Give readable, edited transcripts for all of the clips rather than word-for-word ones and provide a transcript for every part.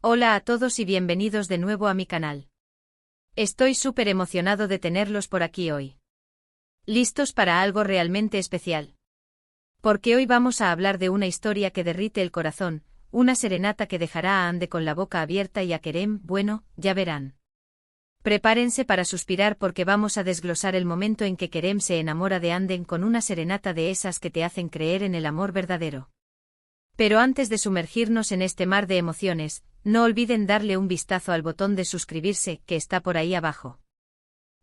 Hola a todos y bienvenidos de nuevo a mi canal. Estoy súper emocionado de tenerlos por aquí hoy. ¿Listos para algo realmente especial? Porque hoy vamos a hablar de una historia que derrite el corazón, una serenata que dejará a Ande con la boca abierta y a Kerem, bueno, ya verán. Prepárense para suspirar porque vamos a desglosar el momento en que Kerem se enamora de Anden con una serenata de esas que te hacen creer en el amor verdadero. Pero antes de sumergirnos en este mar de emociones, no olviden darle un vistazo al botón de suscribirse que está por ahí abajo.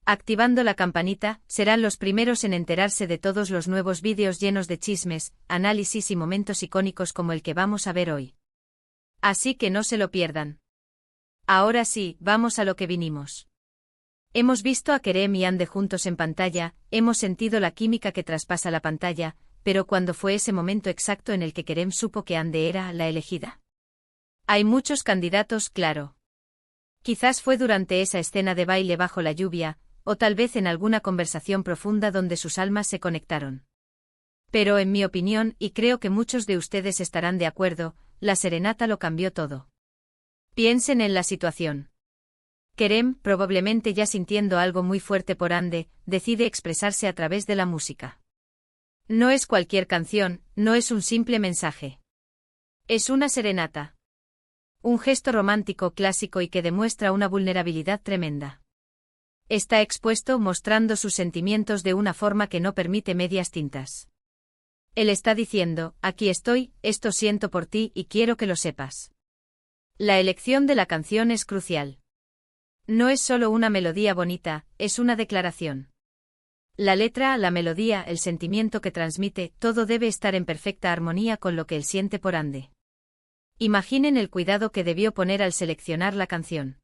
Activando la campanita, serán los primeros en enterarse de todos los nuevos vídeos llenos de chismes, análisis y momentos icónicos como el que vamos a ver hoy. Así que no se lo pierdan. Ahora sí, vamos a lo que vinimos. Hemos visto a Kerem y Ande juntos en pantalla, hemos sentido la química que traspasa la pantalla, pero ¿cuándo fue ese momento exacto en el que Kerem supo que Ande era la elegida? Hay muchos candidatos, claro. Quizás fue durante esa escena de baile bajo la lluvia, o tal vez en alguna conversación profunda donde sus almas se conectaron. Pero en mi opinión, y creo que muchos de ustedes estarán de acuerdo, la serenata lo cambió todo. Piensen en la situación. Kerem, probablemente ya sintiendo algo muy fuerte por Ande, decide expresarse a través de la música. No es cualquier canción, no es un simple mensaje. Es una serenata. Un gesto romántico clásico y que demuestra una vulnerabilidad tremenda. Está expuesto mostrando sus sentimientos de una forma que no permite medias tintas. Él está diciendo, aquí estoy, esto siento por ti y quiero que lo sepas. La elección de la canción es crucial. No es solo una melodía bonita, es una declaración. La letra, la melodía, el sentimiento que transmite, todo debe estar en perfecta armonía con lo que él siente por Ande. Imaginen el cuidado que debió poner al seleccionar la canción.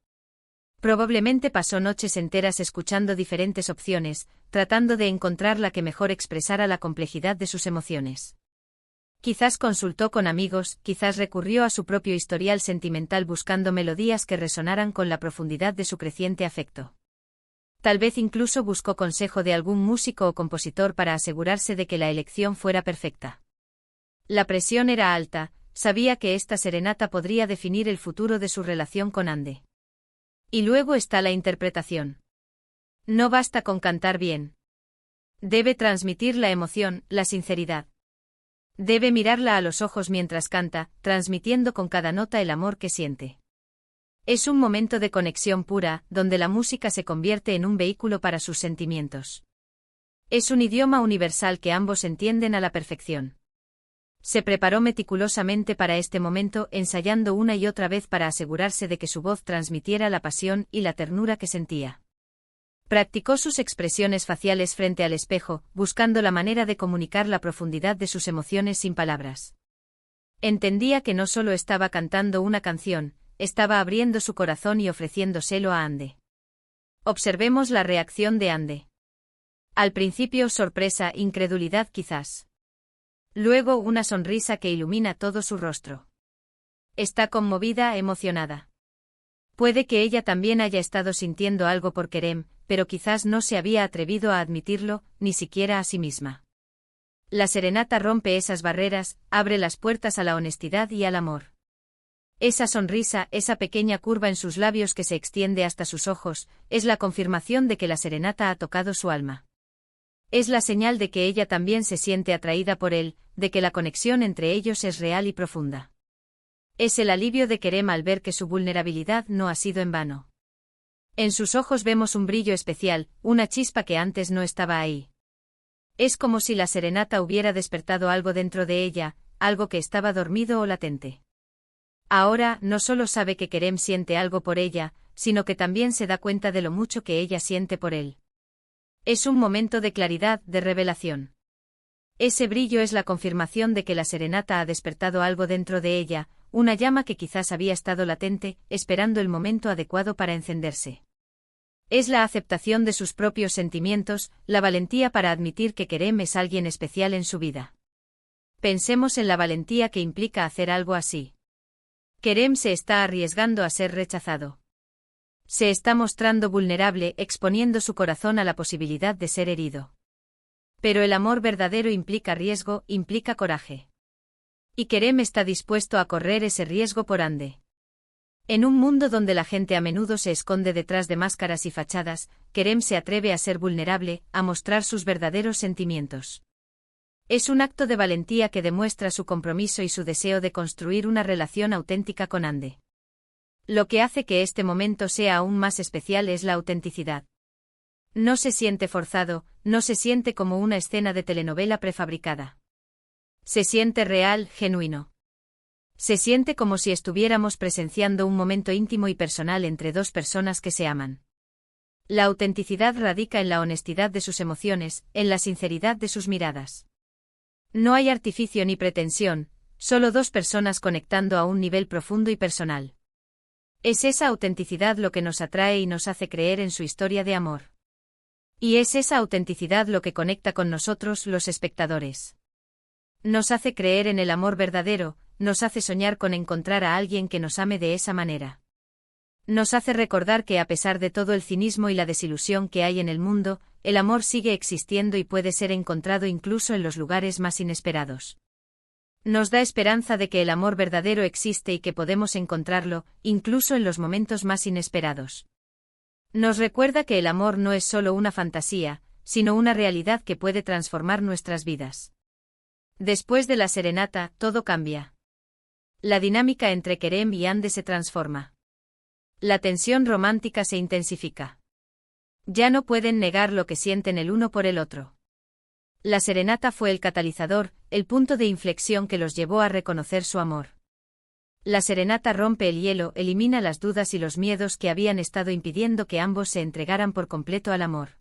Probablemente pasó noches enteras escuchando diferentes opciones, tratando de encontrar la que mejor expresara la complejidad de sus emociones. Quizás consultó con amigos, quizás recurrió a su propio historial sentimental buscando melodías que resonaran con la profundidad de su creciente afecto. Tal vez incluso buscó consejo de algún músico o compositor para asegurarse de que la elección fuera perfecta. La presión era alta, sabía que esta serenata podría definir el futuro de su relación con Ande. Y luego está la interpretación. No basta con cantar bien. Debe transmitir la emoción, la sinceridad. Debe mirarla a los ojos mientras canta, transmitiendo con cada nota el amor que siente. Es un momento de conexión pura, donde la música se convierte en un vehículo para sus sentimientos. Es un idioma universal que ambos entienden a la perfección. Se preparó meticulosamente para este momento, ensayando una y otra vez para asegurarse de que su voz transmitiera la pasión y la ternura que sentía. Practicó sus expresiones faciales frente al espejo, buscando la manera de comunicar la profundidad de sus emociones sin palabras. Entendía que no solo estaba cantando una canción, estaba abriendo su corazón y ofreciéndoselo a Ande. Observemos la reacción de Ande. Al principio sorpresa, incredulidad quizás. Luego una sonrisa que ilumina todo su rostro. Está conmovida, emocionada. Puede que ella también haya estado sintiendo algo por Kerem, pero quizás no se había atrevido a admitirlo, ni siquiera a sí misma. La serenata rompe esas barreras, abre las puertas a la honestidad y al amor. Esa sonrisa, esa pequeña curva en sus labios que se extiende hasta sus ojos, es la confirmación de que la serenata ha tocado su alma. Es la señal de que ella también se siente atraída por él, de que la conexión entre ellos es real y profunda. Es el alivio de Kerem al ver que su vulnerabilidad no ha sido en vano. En sus ojos vemos un brillo especial, una chispa que antes no estaba ahí. Es como si la serenata hubiera despertado algo dentro de ella, algo que estaba dormido o latente. Ahora, no solo sabe que Kerem siente algo por ella, sino que también se da cuenta de lo mucho que ella siente por él. Es un momento de claridad, de revelación. Ese brillo es la confirmación de que la serenata ha despertado algo dentro de ella, una llama que quizás había estado latente, esperando el momento adecuado para encenderse. Es la aceptación de sus propios sentimientos, la valentía para admitir que Kerem es alguien especial en su vida. Pensemos en la valentía que implica hacer algo así. Kerem se está arriesgando a ser rechazado. Se está mostrando vulnerable, exponiendo su corazón a la posibilidad de ser herido. Pero el amor verdadero implica riesgo, implica coraje. Y Kerem está dispuesto a correr ese riesgo por Ande. En un mundo donde la gente a menudo se esconde detrás de máscaras y fachadas, Kerem se atreve a ser vulnerable, a mostrar sus verdaderos sentimientos. Es un acto de valentía que demuestra su compromiso y su deseo de construir una relación auténtica con Ande. Lo que hace que este momento sea aún más especial es la autenticidad. No se siente forzado, no se siente como una escena de telenovela prefabricada. Se siente real, genuino. Se siente como si estuviéramos presenciando un momento íntimo y personal entre dos personas que se aman. La autenticidad radica en la honestidad de sus emociones, en la sinceridad de sus miradas. No hay artificio ni pretensión, solo dos personas conectando a un nivel profundo y personal. Es esa autenticidad lo que nos atrae y nos hace creer en su historia de amor. Y es esa autenticidad lo que conecta con nosotros, los espectadores. Nos hace creer en el amor verdadero, nos hace soñar con encontrar a alguien que nos ame de esa manera. Nos hace recordar que a pesar de todo el cinismo y la desilusión que hay en el mundo, el amor sigue existiendo y puede ser encontrado incluso en los lugares más inesperados. Nos da esperanza de que el amor verdadero existe y que podemos encontrarlo, incluso en los momentos más inesperados. Nos recuerda que el amor no es solo una fantasía, sino una realidad que puede transformar nuestras vidas. Después de la serenata, todo cambia. La dinámica entre Kerem y Ande se transforma. La tensión romántica se intensifica. Ya no pueden negar lo que sienten el uno por el otro. La serenata fue el catalizador, el punto de inflexión que los llevó a reconocer su amor. La serenata rompe el hielo, elimina las dudas y los miedos que habían estado impidiendo que ambos se entregaran por completo al amor.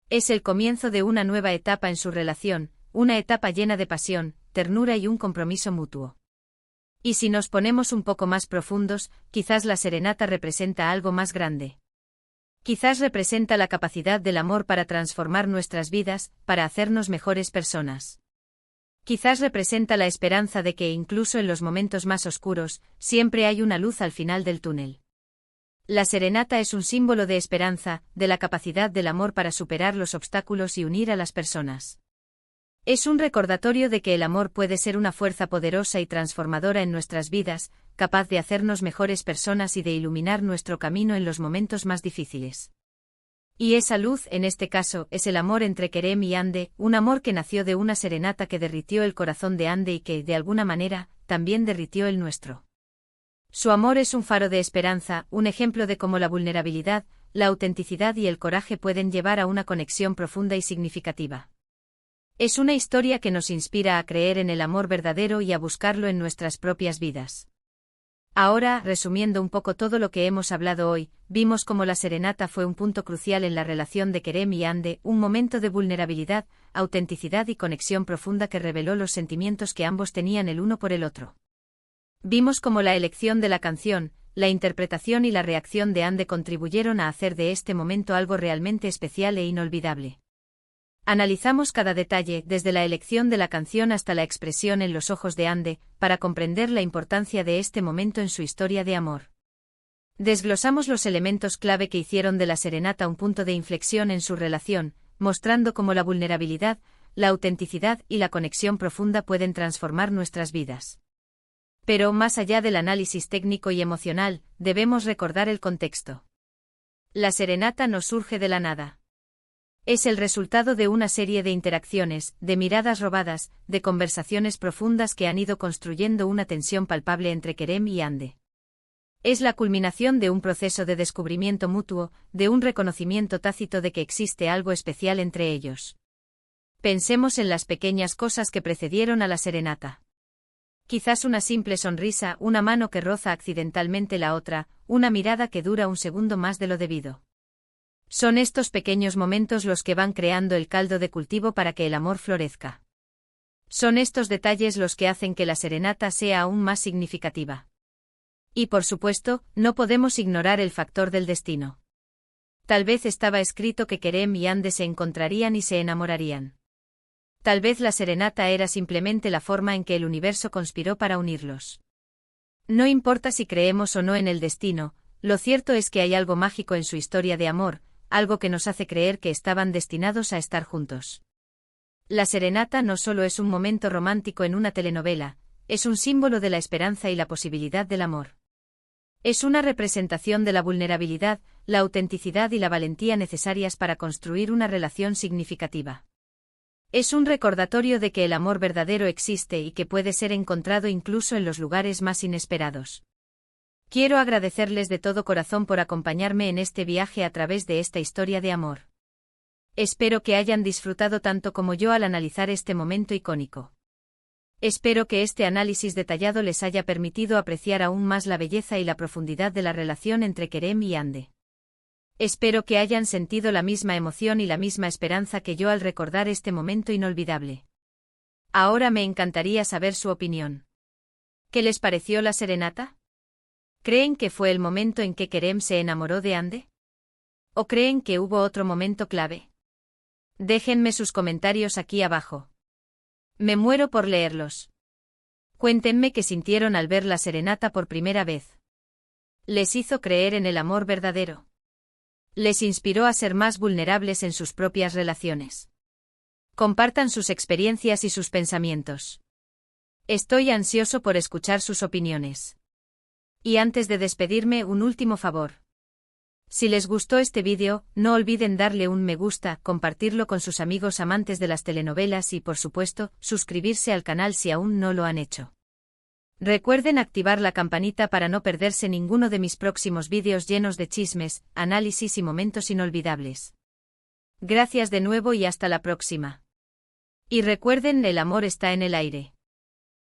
Es el comienzo de una nueva etapa en su relación, una etapa llena de pasión, ternura y un compromiso mutuo. Y si nos ponemos un poco más profundos, quizás la serenata representa algo más grande. Quizás representa la capacidad del amor para transformar nuestras vidas, para hacernos mejores personas. Quizás representa la esperanza de que incluso en los momentos más oscuros, siempre hay una luz al final del túnel. La serenata es un símbolo de esperanza, de la capacidad del amor para superar los obstáculos y unir a las personas. Es un recordatorio de que el amor puede ser una fuerza poderosa y transformadora en nuestras vidas, capaz de hacernos mejores personas y de iluminar nuestro camino en los momentos más difíciles. Y esa luz, en este caso, es el amor entre Kerem y Ande, un amor que nació de una serenata que derritió el corazón de Ande y que, de alguna manera, también derritió el nuestro. Su amor es un faro de esperanza, un ejemplo de cómo la vulnerabilidad, la autenticidad y el coraje pueden llevar a una conexión profunda y significativa. Es una historia que nos inspira a creer en el amor verdadero y a buscarlo en nuestras propias vidas. Ahora, resumiendo un poco todo lo que hemos hablado hoy, vimos cómo la serenata fue un punto crucial en la relación de Kerem y Ande, un momento de vulnerabilidad, autenticidad y conexión profunda que reveló los sentimientos que ambos tenían el uno por el otro. Vimos cómo la elección de la canción, la interpretación y la reacción de Ande contribuyeron a hacer de este momento algo realmente especial e inolvidable. Analizamos cada detalle, desde la elección de la canción hasta la expresión en los ojos de Ande, para comprender la importancia de este momento en su historia de amor. Desglosamos los elementos clave que hicieron de la serenata un punto de inflexión en su relación, mostrando cómo la vulnerabilidad, la autenticidad y la conexión profunda pueden transformar nuestras vidas. Pero más allá del análisis técnico y emocional, debemos recordar el contexto. La serenata no surge de la nada. Es el resultado de una serie de interacciones, de miradas robadas, de conversaciones profundas que han ido construyendo una tensión palpable entre Kerem y Ande. Es la culminación de un proceso de descubrimiento mutuo, de un reconocimiento tácito de que existe algo especial entre ellos. Pensemos en las pequeñas cosas que precedieron a la serenata. Quizás una simple sonrisa, una mano que roza accidentalmente la otra, una mirada que dura un segundo más de lo debido. Son estos pequeños momentos los que van creando el caldo de cultivo para que el amor florezca. Son estos detalles los que hacen que la serenata sea aún más significativa. Y por supuesto, no podemos ignorar el factor del destino. Tal vez estaba escrito que Kerem y Ande se encontrarían y se enamorarían. Tal vez la serenata era simplemente la forma en que el universo conspiró para unirlos. No importa si creemos o no en el destino, lo cierto es que hay algo mágico en su historia de amor, algo que nos hace creer que estaban destinados a estar juntos. La serenata no solo es un momento romántico en una telenovela, es un símbolo de la esperanza y la posibilidad del amor. Es una representación de la vulnerabilidad, la autenticidad y la valentía necesarias para construir una relación significativa. Es un recordatorio de que el amor verdadero existe y que puede ser encontrado incluso en los lugares más inesperados. Quiero agradecerles de todo corazón por acompañarme en este viaje a través de esta historia de amor. Espero que hayan disfrutado tanto como yo al analizar este momento icónico. Espero que este análisis detallado les haya permitido apreciar aún más la belleza y la profundidad de la relación entre Kerem y Hande. Espero que hayan sentido la misma emoción y la misma esperanza que yo al recordar este momento inolvidable. Ahora me encantaría saber su opinión. ¿Qué les pareció la serenata? ¿Creen que fue el momento en que Kerem se enamoró de Hande? ¿O creen que hubo otro momento clave? Déjenme sus comentarios aquí abajo. Me muero por leerlos. Cuéntenme qué sintieron al ver la serenata por primera vez. ¿Les hizo creer en el amor verdadero? ¿Les inspiró a ser más vulnerables en sus propias relaciones? Compartan sus experiencias y sus pensamientos. Estoy ansioso por escuchar sus opiniones. Y antes de despedirme, un último favor. Si les gustó este vídeo, no olviden darle un me gusta, compartirlo con sus amigos amantes de las telenovelas y, por supuesto, suscribirse al canal si aún no lo han hecho. Recuerden activar la campanita para no perderse ninguno de mis próximos vídeos llenos de chismes, análisis y momentos inolvidables. Gracias de nuevo y hasta la próxima. Y recuerden, el amor está en el aire.